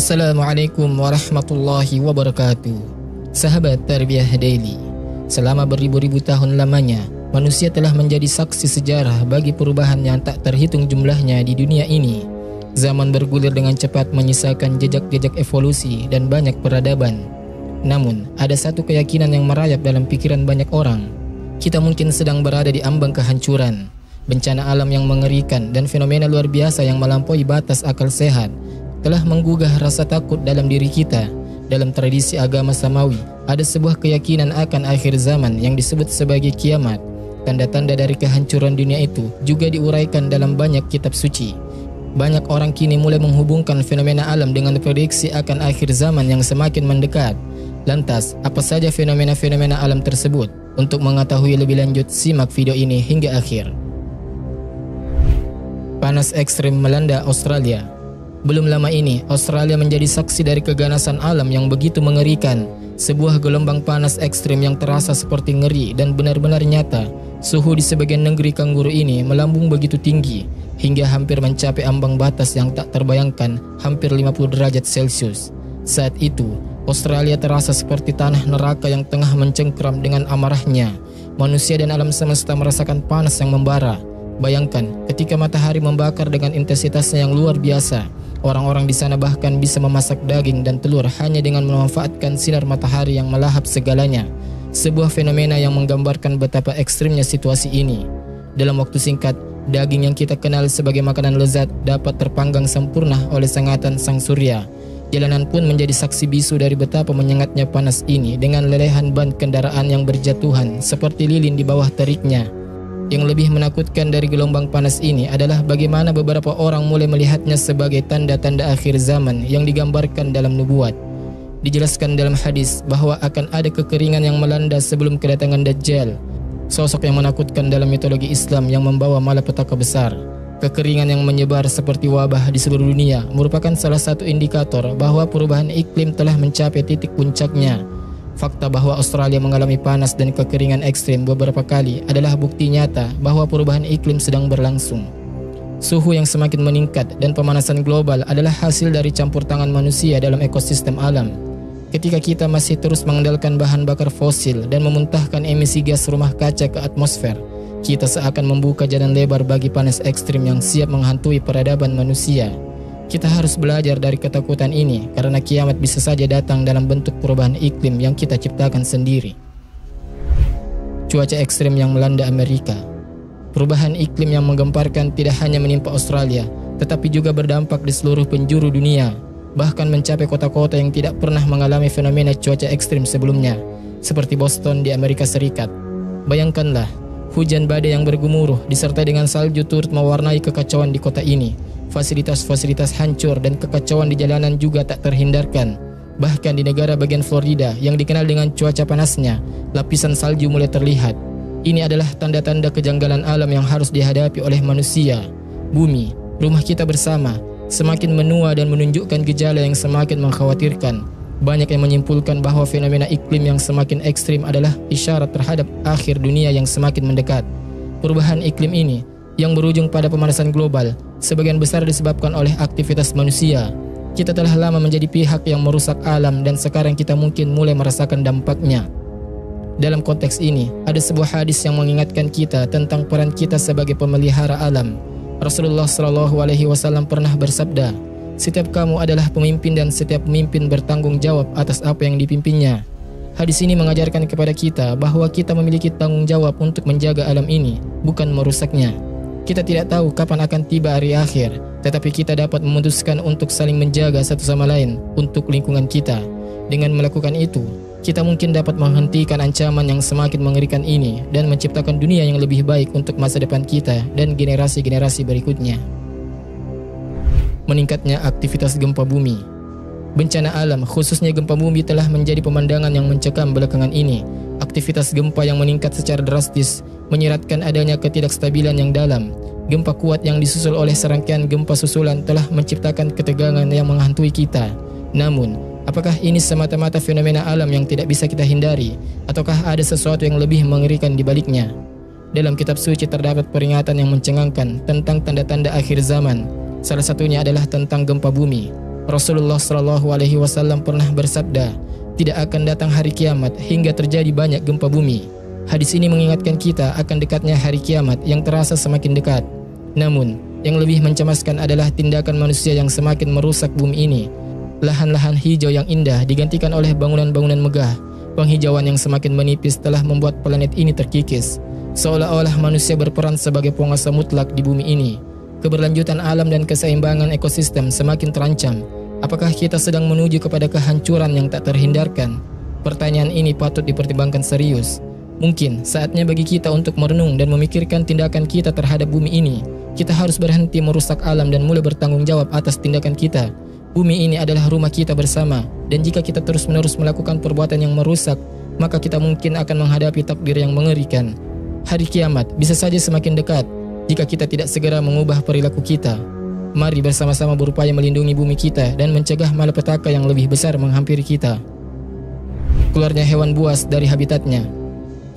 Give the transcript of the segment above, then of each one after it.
Assalamualaikum warahmatullahi wabarakatuh. Sahabat Tarbiyah Daily, selama beribu-ribu tahun lamanya, manusia telah menjadi saksi sejarah bagi perubahan yang tak terhitung jumlahnya di dunia ini. Zaman bergulir dengan cepat menyisakan jejak-jejak evolusi dan banyak peradaban. Namun, ada satu keyakinan yang merayap dalam pikiran banyak orang. Kita mungkin sedang berada di ambang kehancuran. Bencana alam yang mengerikan dan fenomena luar biasa yang melampaui batas akal sehat telah menggugah rasa takut dalam diri kita. Dalam tradisi agama Samawi, ada sebuah keyakinan akan akhir zaman yang disebut sebagai kiamat. Tanda-tanda dari kehancuran dunia itu juga diuraikan dalam banyak kitab suci. Banyak orang kini mulai menghubungkan fenomena alam dengan prediksi akan akhir zaman yang semakin mendekat. Lantas, apa saja fenomena-fenomena alam tersebut? Untuk mengetahui lebih lanjut, simak video ini hingga akhir. Panas ekstrim melanda Australia. Belum lama ini, Australia menjadi saksi dari keganasan alam yang begitu mengerikan. Sebuah gelombang panas ekstrim yang terasa seperti ngeri dan benar-benar nyata. Suhu di sebagian negeri kanguru ini melambung begitu tinggi, hingga hampir mencapai ambang batas yang tak terbayangkan, hampir 50 derajat Celcius. Saat itu, Australia terasa seperti tanah neraka yang tengah mencengkram dengan amarahnya. Manusia dan alam semesta merasakan panas yang membara. Bayangkan, ketika matahari membakar dengan intensitasnya yang luar biasa. Orang-orang di sana bahkan bisa memasak daging dan telur hanya dengan memanfaatkan sinar matahari yang melahap segalanya. Sebuah fenomena yang menggambarkan betapa ekstrimnya situasi ini. Dalam waktu singkat, daging yang kita kenal sebagai makanan lezat dapat terpanggang sempurna oleh sengatan sang surya. Jalanan pun menjadi saksi bisu dari betapa menyengatnya panas ini dengan lelehan ban kendaraan yang berjatuhan seperti lilin di bawah teriknya. Yang lebih menakutkan dari gelombang panas ini adalah bagaimana beberapa orang mulai melihatnya sebagai tanda-tanda akhir zaman yang digambarkan dalam nubuat. Dijelaskan dalam hadis bahwa akan ada kekeringan yang melanda sebelum kedatangan Dajjal, sosok yang menakutkan dalam mitologi Islam yang membawa malapetaka besar. Kekeringan yang menyebar seperti wabah di seluruh dunia merupakan salah satu indikator bahwa perubahan iklim telah mencapai titik puncaknya. Fakta bahwa Australia mengalami panas dan kekeringan ekstrim beberapa kali adalah bukti nyata bahwa perubahan iklim sedang berlangsung. Suhu yang semakin meningkat dan pemanasan global adalah hasil dari campur tangan manusia dalam ekosistem alam. Ketika kita masih terus mengandalkan bahan bakar fosil dan memuntahkan emisi gas rumah kaca ke atmosfer, kita seakan membuka jalan lebar bagi panas ekstrim yang siap menghantui peradaban manusia. Kita harus belajar dari ketakutan ini karena kiamat bisa saja datang dalam bentuk perubahan iklim yang kita ciptakan sendiri. Cuaca ekstrim yang melanda Amerika. Perubahan iklim yang menggemparkan tidak hanya menimpa Australia, tetapi juga berdampak di seluruh penjuru dunia, bahkan mencapai kota-kota yang tidak pernah mengalami fenomena cuaca ekstrim sebelumnya, seperti Boston di Amerika Serikat. Bayangkanlah, hujan badai yang bergemuruh disertai dengan salju turut mewarnai kekacauan di kota ini. Fasilitas-fasilitas hancur dan kekacauan di jalanan juga tak terhindarkan. Bahkan di negara bagian Florida yang dikenal dengan cuaca panasnya, lapisan salju mulai terlihat. Ini adalah tanda-tanda kejanggalan alam yang harus dihadapi oleh manusia. Bumi, rumah kita bersama, semakin menua dan menunjukkan gejala yang semakin mengkhawatirkan. Banyak yang menyimpulkan bahwa fenomena iklim yang semakin ekstrim adalah isyarat terhadap akhir dunia yang semakin mendekat. Perubahan iklim ini yang berujung pada pemanasan global, sebagian besar disebabkan oleh aktivitas manusia. Kita telah lama menjadi pihak yang merusak alam dan sekarang kita mungkin mulai merasakan dampaknya. Dalam konteks ini, ada sebuah hadis yang mengingatkan kita tentang peran kita sebagai pemelihara alam. Rasulullah SAW pernah bersabda, "Setiap kamu adalah pemimpin dan setiap pemimpin bertanggung jawab atas apa yang dipimpinnya." Hadis ini mengajarkan kepada kita bahwa kita memiliki tanggung jawab untuk menjaga alam ini, bukan merusaknya. Kita tidak tahu kapan akan tiba hari akhir, tetapi kita dapat memutuskan untuk saling menjaga satu sama lain untuk lingkungan kita. Dengan melakukan itu, kita mungkin dapat menghentikan ancaman yang semakin mengerikan ini dan menciptakan dunia yang lebih baik untuk masa depan kita dan generasi-generasi berikutnya. Meningkatnya aktivitas gempa bumi. Bencana alam, khususnya gempa bumi, telah menjadi pemandangan yang mencekam belakangan ini. Aktivitas gempa yang meningkat secara drastis menyiratkan adanya ketidakstabilan yang dalam. Gempa kuat yang disusul oleh serangkaian gempa susulan telah menciptakan ketegangan yang menghantui kita. Namun, apakah ini semata-mata fenomena alam yang tidak bisa kita hindari, ataukah ada sesuatu yang lebih mengerikan di baliknya? Dalam kitab suci terdapat peringatan yang mencengangkan tentang tanda-tanda akhir zaman. Salah satunya adalah tentang gempa bumi. Rasulullah Shallallahu Alaihi Wasallam pernah bersabda, tidak akan datang hari kiamat hingga terjadi banyak gempa bumi. Hadis ini mengingatkan kita akan dekatnya hari kiamat yang terasa semakin dekat. Namun, yang lebih mencemaskan adalah tindakan manusia yang semakin merusak bumi ini. Lahan-lahan hijau yang indah digantikan oleh bangunan-bangunan megah. Penghijauan yang semakin menipis telah membuat planet ini terkikis. Seolah-olah manusia berperan sebagai penguasa mutlak di bumi ini. Keberlanjutan alam dan keseimbangan ekosistem semakin terancam. Apakah kita sedang menuju kepada kehancuran yang tak terhindarkan? Pertanyaan ini patut dipertimbangkan serius. Mungkin saatnya bagi kita untuk merenung dan memikirkan tindakan kita terhadap bumi ini. Kita harus berhenti merusak alam dan mulai bertanggung jawab atas tindakan kita. Bumi ini adalah rumah kita bersama, dan jika kita terus-menerus melakukan perbuatan yang merusak, maka kita mungkin akan menghadapi takdir yang mengerikan. Hari kiamat bisa saja semakin dekat jika kita tidak segera mengubah perilaku kita. Mari bersama-sama berupaya melindungi bumi kita dan mencegah malapetaka yang lebih besar menghampiri kita. Keluarnya hewan buas dari habitatnya.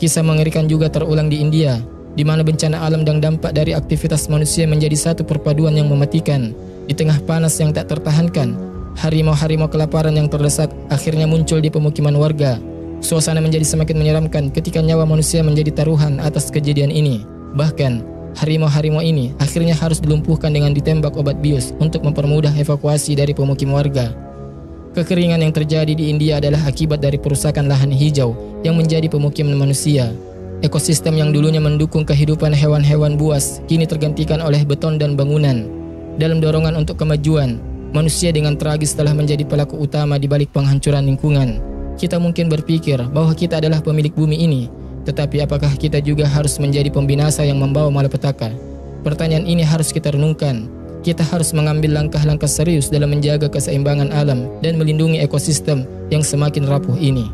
Kisah mengerikan juga terulang di India, di mana bencana alam dan dampak dari aktivitas manusia menjadi satu perpaduan yang mematikan. Di tengah panas yang tak tertahankan, harimau-harimau kelaparan yang terdesak akhirnya muncul di pemukiman warga. Suasana menjadi semakin menyeramkan ketika nyawa manusia menjadi taruhan atas kejadian ini. Bahkan, harimau-harimau ini akhirnya harus dilumpuhkan dengan ditembak obat bius untuk mempermudah evakuasi dari pemukim warga. Kekeringan yang terjadi di India adalah akibat dari perusakan lahan hijau yang menjadi pemukiman manusia. Ekosistem yang dulunya mendukung kehidupan hewan-hewan buas kini tergantikan oleh beton dan bangunan. Dalam dorongan untuk kemajuan, manusia dengan tragis telah menjadi pelaku utama di balik penghancuran lingkungan. Kita mungkin berpikir bahwa kita adalah pemilik bumi ini, tetapi apakah kita juga harus menjadi pembinasa yang membawa malapetaka? Pertanyaan ini harus kita renungkan. Kita harus mengambil langkah-langkah serius dalam menjaga keseimbangan alam dan melindungi ekosistem yang semakin rapuh ini.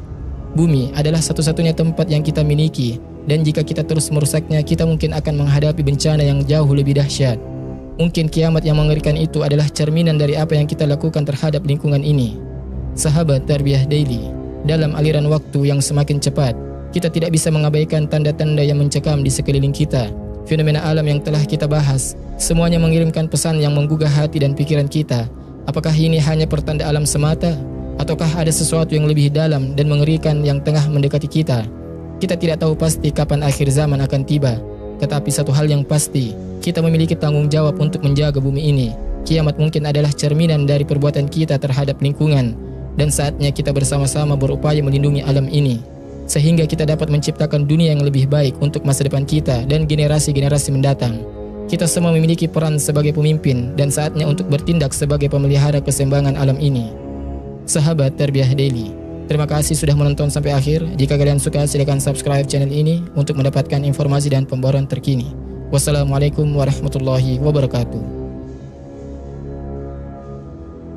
Bumi adalah satu-satunya tempat yang kita miliki, dan jika kita terus merusaknya, kita mungkin akan menghadapi bencana yang jauh lebih dahsyat. Mungkin kiamat yang mengerikan itu adalah cerminan dari apa yang kita lakukan terhadap lingkungan ini. Sahabat Tarbiyah Daily, dalam aliran waktu yang semakin cepat, kita tidak bisa mengabaikan tanda-tanda yang mencekam di sekeliling kita. Fenomena alam yang telah kita bahas, semuanya mengirimkan pesan yang menggugah hati dan pikiran kita. Apakah ini hanya pertanda alam semata? Ataukah ada sesuatu yang lebih dalam dan mengerikan yang tengah mendekati kita? Kita tidak tahu pasti kapan akhir zaman akan tiba. Tetapi satu hal yang pasti, kita memiliki tanggung jawab untuk menjaga bumi ini. Kiamat mungkin adalah cerminan dari perbuatan kita terhadap lingkungan, dan saatnya kita bersama-sama berupaya melindungi alam ini, sehingga kita dapat menciptakan dunia yang lebih baik untuk masa depan kita dan generasi-generasi mendatang. Kita semua memiliki peran sebagai pemimpin, dan saatnya untuk bertindak sebagai pemelihara keseimbangan alam ini. Sahabat Tarbiyah Daily, terima kasih sudah menonton sampai akhir. Jika kalian suka, silakan subscribe channel ini untuk mendapatkan informasi dan pembaruan terkini. Wassalamualaikum warahmatullahi wabarakatuh.